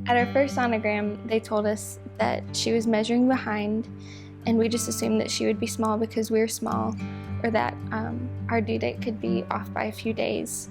At our first sonogram, they told us that she was measuring behind, and we just assumed that she would be small because we were small, or that our due date could be off by a few days.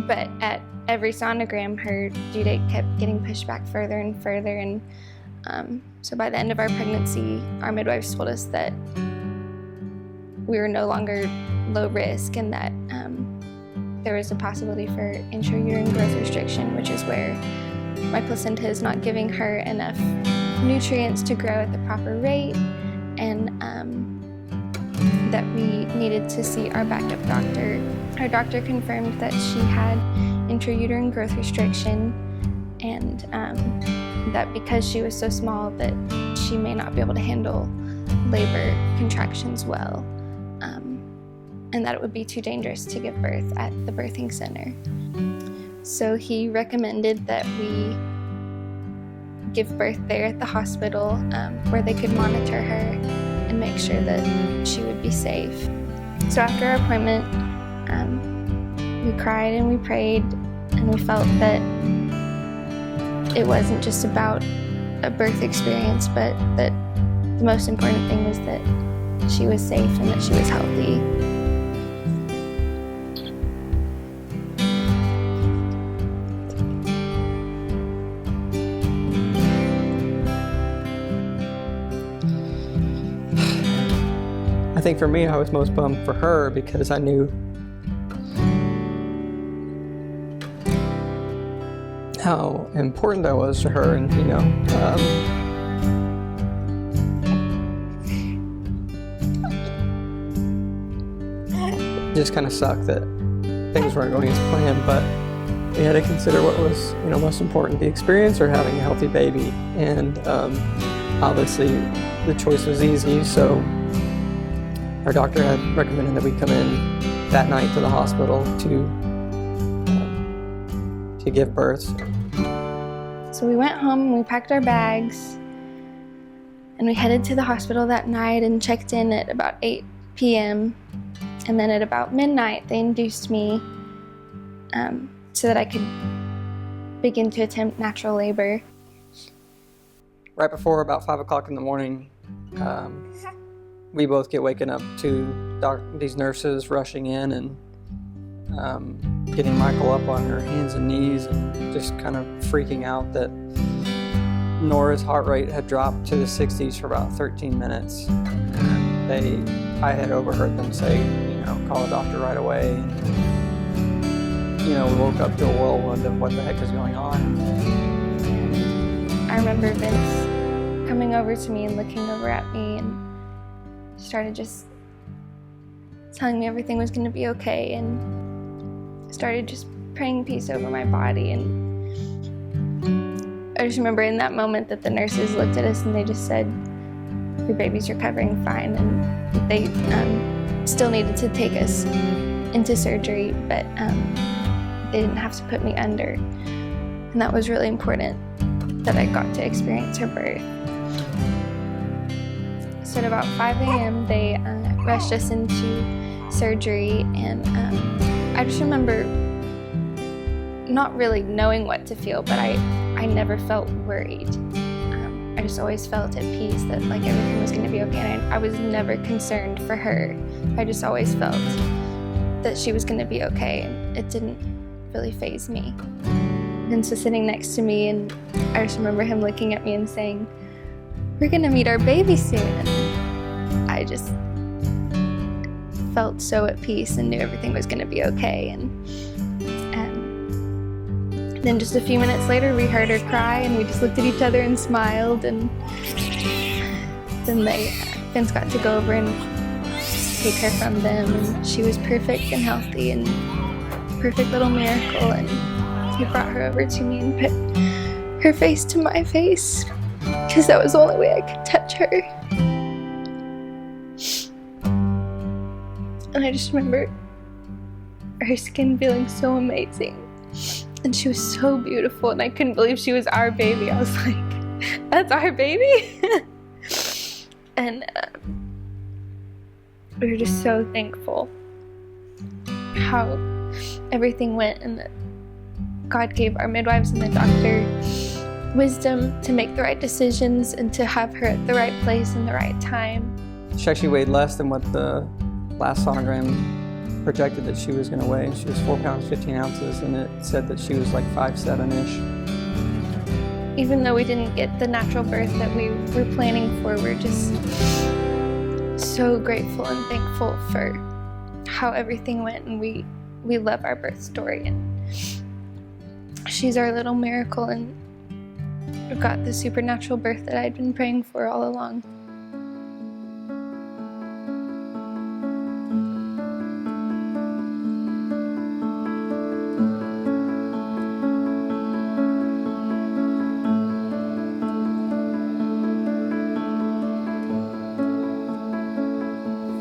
But at every sonogram, her due date kept getting pushed back further and further, and so by the end of our pregnancy, our midwives told us that we were no longer low risk and that there was a possibility for intrauterine growth restriction, which is where my placenta is not giving her enough nutrients to grow at the proper rate, and that we needed to see our backup doctor. Our doctor confirmed that she had intrauterine growth restriction, and that because she was so small that she may not be able to handle labor contractions well, and that it would be too dangerous to give birth at the birthing center. So he recommended that we give birth there at the hospital, where they could monitor her and make sure that she would be safe. So after our appointment, we cried and we prayed, and we felt that it wasn't just about a birth experience, but that the most important thing was that she was safe and that she was healthy. I think for me, I was most bummed for her because I knew how important that was to her, and just kind of sucked that things weren't going as planned, but we had to consider what was most important, the experience or having a healthy baby, and obviously the choice was easy, so our doctor had recommended that we come in that night to the hospital to give birth. So we went home and we packed our bags, and we headed to the hospital that night and checked in at about 8 p.m. And then at about midnight, they induced me so that I could begin to attempt natural labor. Right before about 5 o'clock in the morning, we both get waken up to these nurses rushing in and getting Michael up on her hands and knees and just kind of freaking out that Nora's heart rate had dropped to the 60s for about 13 minutes. I had overheard them say, call a doctor right away. And, we woke up to a whirlwind of what the heck is going on. I remember Vince coming over to me and looking over at me and started just telling me everything was going to be okay, and started just praying peace over my body. And I just remember in that moment that the nurses looked at us and they just said, your baby's recovering fine, and they still needed to take us into surgery, but they didn't have to put me under. And that was really important, that I got to experience her birth. So at about 5 a.m. they rushed us into surgery, and I just remember not really knowing what to feel, but I never felt worried. I just always felt at peace that everything was going to be okay, and I was never concerned for her. I just always felt that she was going to be okay, and it didn't really faze me. Vince was sitting next to me, and I just remember him looking at me and saying, we're going to meet our baby soon. And I just felt so at peace and knew everything was going to be okay. And then just a few minutes later, we heard her cry, and we just looked at each other and smiled. And then Vince got to go over and take her from them, and she was perfect and healthy and perfect little miracle. And he brought her over to me and put her face to my face, because that was the only way I could touch her. And I just remember her skin feeling so amazing. And she was so beautiful, and I couldn't believe she was our baby. I was like, that's our baby? And we were just so thankful how everything went, and that God gave our midwives and the doctor wisdom to make the right decisions and to have her at the right place in the right time. She actually weighed less than what the last sonogram projected that she was going to weigh. She was 4 pounds 15 ounces, and it said that she was like 5'7"-ish. Even though we didn't get the natural birth that we were planning for, we're just so grateful and thankful for how everything went, and we love our birth story, and she's our little miracle, and we've got the supernatural birth that I'd been praying for all along.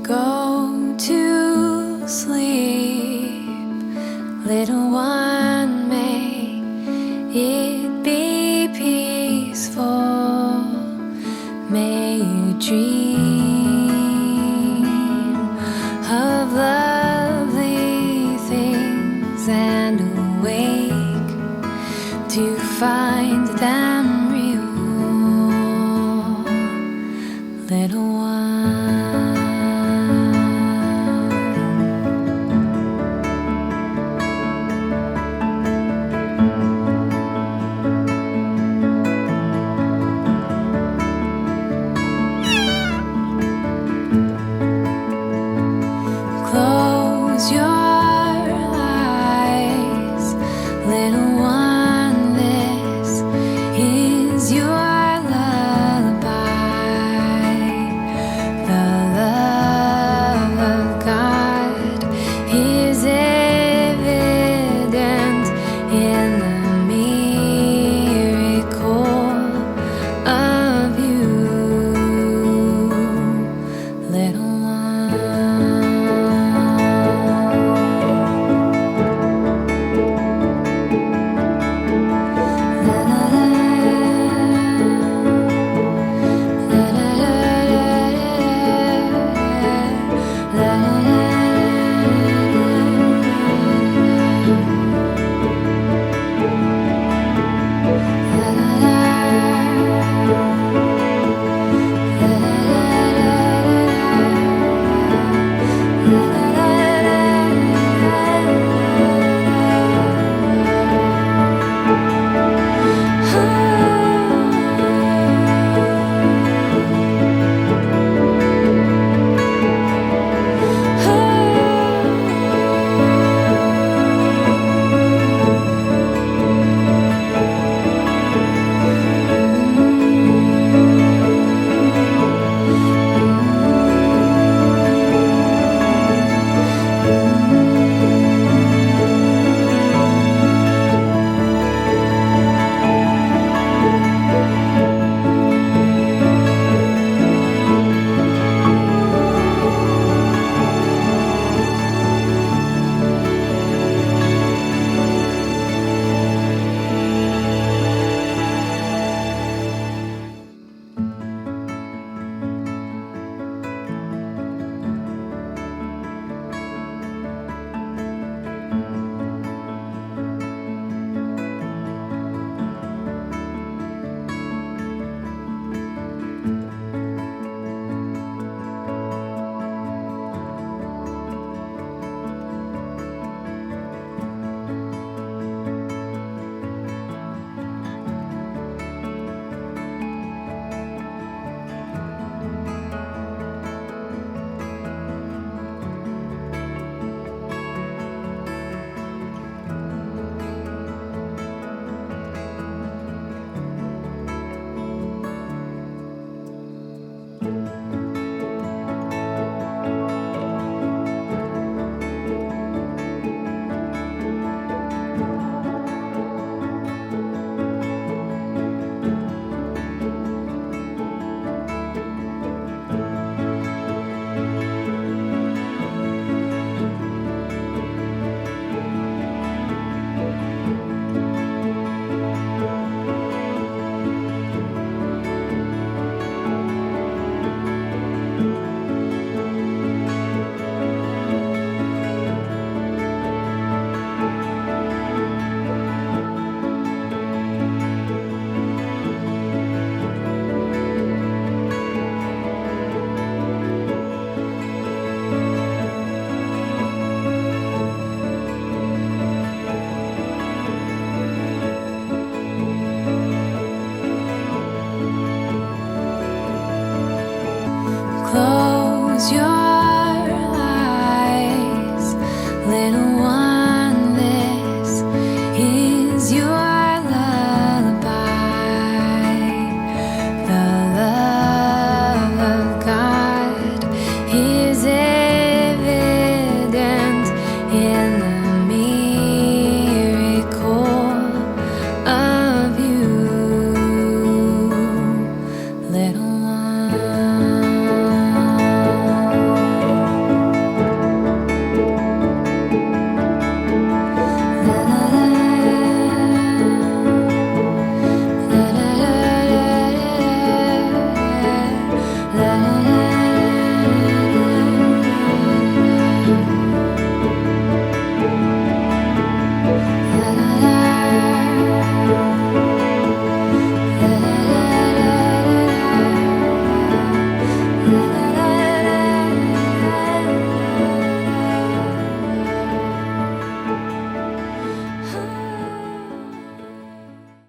Go to sleep, little one, may it be peaceful, may you dream of lovely things and awake to find that